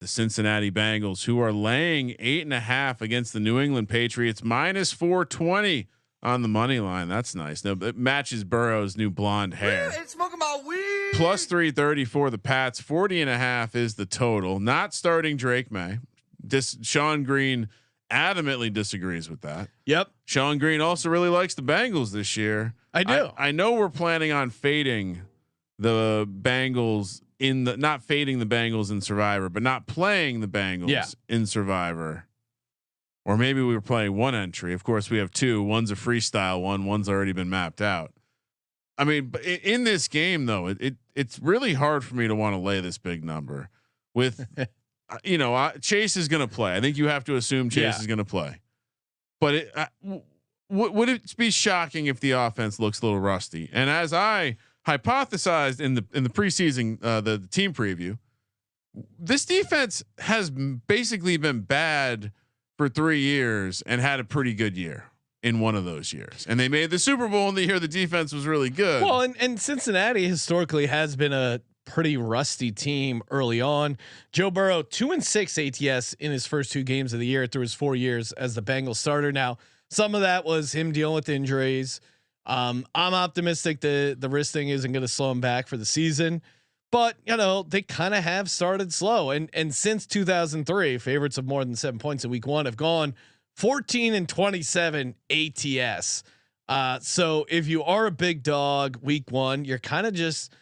the Cincinnati Bengals, who are laying 8.5 against the New England Patriots, minus 420 on the money line. That's nice. No, it matches Burrow's new blonde hair. It's smoking my weed. Plus 330 for the Pats. 40.5 is the total. Not starting Drake May. Sean Green adamantly disagrees with that. Yep. Sean Green also really likes the Bengals this year. I do. I know we're planning on fading the Bengals not fading the Bengals in Survivor, but not playing the Bengals in Survivor. Or maybe we were playing one entry. Of course, we have two. One's a freestyle one. One's already been mapped out. I mean, in this game though, it's really hard for me to want to lay this big number. With, Chase is going to play. I think you have to assume Chase is going to play. But would it be shocking if the offense looks a little rusty? And as I hypothesized in the preseason, the team preview, this defense has basically been bad for 3 years and had a pretty good year in one of those years. And they made the Super Bowl in the year the defense was really good. Well, and Cincinnati historically has been a pretty rusty team early on. Joe Burrow 2-6 ATS in his first 2 games of the year through his 4 years as the Bengals starter. Now, some of that was him dealing with injuries. I'm optimistic the wrist thing isn't going to slow him back for the season, but they kind of have started slow. And since 2003, favorites of more than 7 points in week 1 have gone 14-27 ATS. So if you are a big dog week 1, you're kind of just,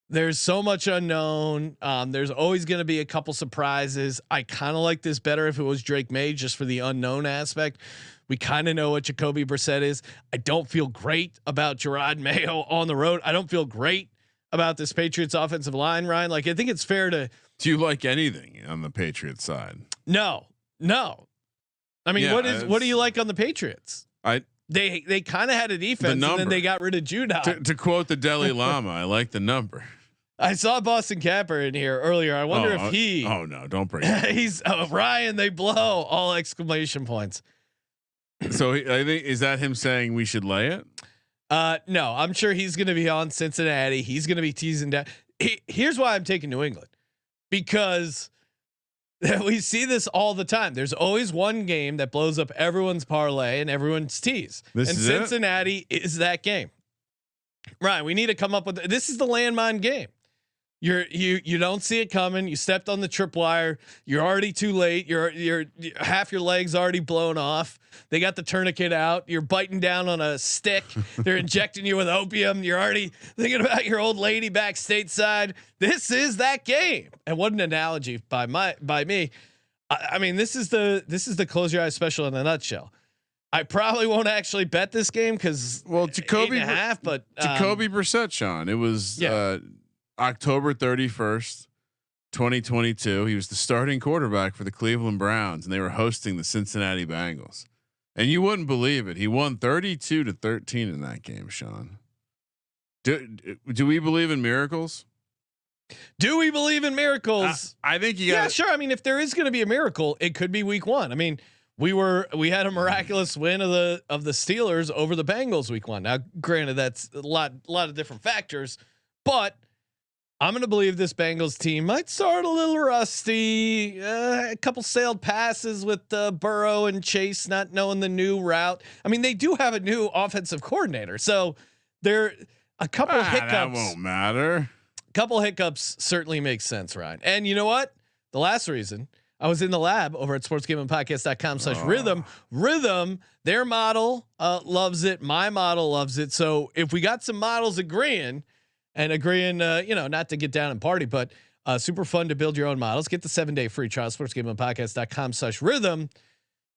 there's so much unknown. There's always going to be a couple surprises. I kind of like this better if it was Drake May, just for the unknown aspect. We kind of know what Jacoby Brissett is. I don't feel great about Gerard Mayo on the road. I don't feel great about this Patriots offensive line, Ryan. Like, I think it's fair to. Do you like anything on the Patriots side? No. I mean, what do you like on the Patriots? They kind of had a defense, and then they got rid of Judon. To quote the Dalai Lama, I like the number. I saw Boston Capper in here earlier. I wonder if he. Oh no! Don't bring it. He's Ryan. They blow all exclamation points. So I think, is that him saying we should lay it? No, I'm sure he's going to be on Cincinnati. He's going to be teasing down. Here's why I'm taking New England, because we see this all the time. There's always one game that blows up everyone's parlay and everyone's tease. And Cincinnati is that game. Right. We need to come up with, this is the landmine game. You don't see it coming. You stepped on the tripwire. You're already too late. You're half your legs already blown off. They got the tourniquet out. You're biting down on a stick. They're injecting you with opium. You're already thinking about your old lady back stateside. This is that game. And what an analogy by me. I mean, this is the close your eyes special in a nutshell. I probably won't actually bet this game because Jacoby 8.5, but Jacoby Brissett, Sean. It was October 31st, 2022. He was the starting quarterback for the Cleveland Browns, and they were hosting the Cincinnati Bengals. And you wouldn't believe it. He won 32-13 in that game, Sean. Do we believe in miracles? Do we believe in miracles? I think you got. Yeah, sure. I mean, if there is going to be a miracle, it could be week 1. I mean, we had a miraculous win of the Steelers over the Bengals week 1. Now, granted, that's a lot of different factors, but I'm going to believe this Bengals team might start a little rusty. A couple sailed passes with Burrow and Chase not knowing the new route. I mean, they do have a new offensive coordinator, so there a couple hiccups. That won't matter. Couple hiccups certainly makes sense, Ryan. And you know what? The last reason I was in the lab over at sportsgamingpodcast.com/rhythm. Rhythm, their model loves it. My model loves it. So if we got some models agreeing, not to get down and party, but super fun to build your own models. Get the 7-day free trial, sportsgamingpodcast.com/rhythm.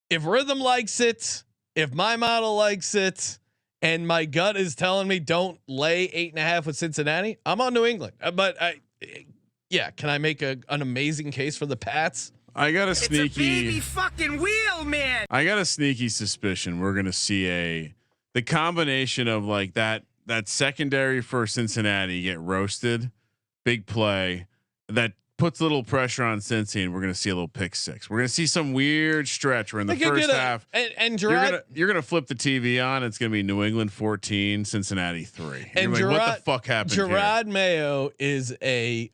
If Rhythm likes it, if my model likes it, and my gut is telling me don't lay 8.5 with Cincinnati, I'm on New England. But can I make an amazing case for the Pats? I got a sneaky it's a baby fucking wheel, man. I got a sneaky suspicion we're gonna see the combination of like that secondary for Cincinnati get roasted, big play that puts a little pressure on Cincy, and we're going to see a little pick six. We're going to see some weird stretch where in the first half, and Gerard, you're going to flip the TV on. It's going to be New England 14, Cincinnati 3. And Gerard, what the fuck happened? Gerard here? Mayo is a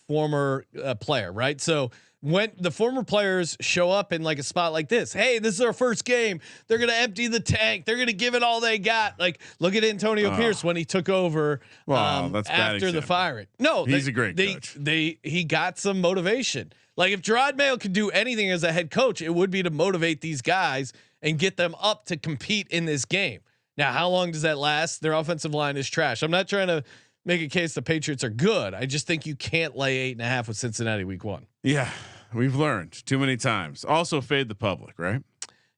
former player, right? So when the former players show up in like a spot like this, hey, this is our first game. They're going to empty the tank. They're going to give it all they got. Like, look at Antonio Pierce when he took over that's after the firing. No, he's a great coach. He got some motivation. Like if Gerard Mayo could do anything as a head coach, it would be to motivate these guys and get them up to compete in this game. Now, how long does that last? Their offensive line is trash. I'm not trying to make a case the Patriots are good. I just think you can't lay 8.5 with Cincinnati week 1. Yeah, we've learned too many times. Also fade the public, right?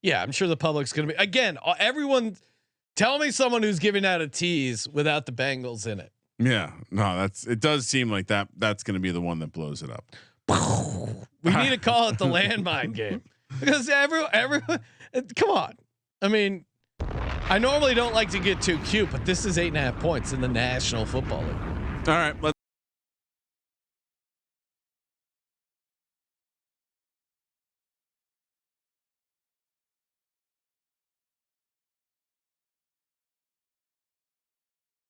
Yeah, I'm sure the public's going to be again. Everyone, tell me someone who's giving out a tease without the Bengals in it. Yeah, no, it does seem like that's going to be the one that blows it up. We need to call it the landmine game because everyone. Come on, I mean, I normally don't like to get too cute, but this is 8.5 points in the National Football League. All right, let's.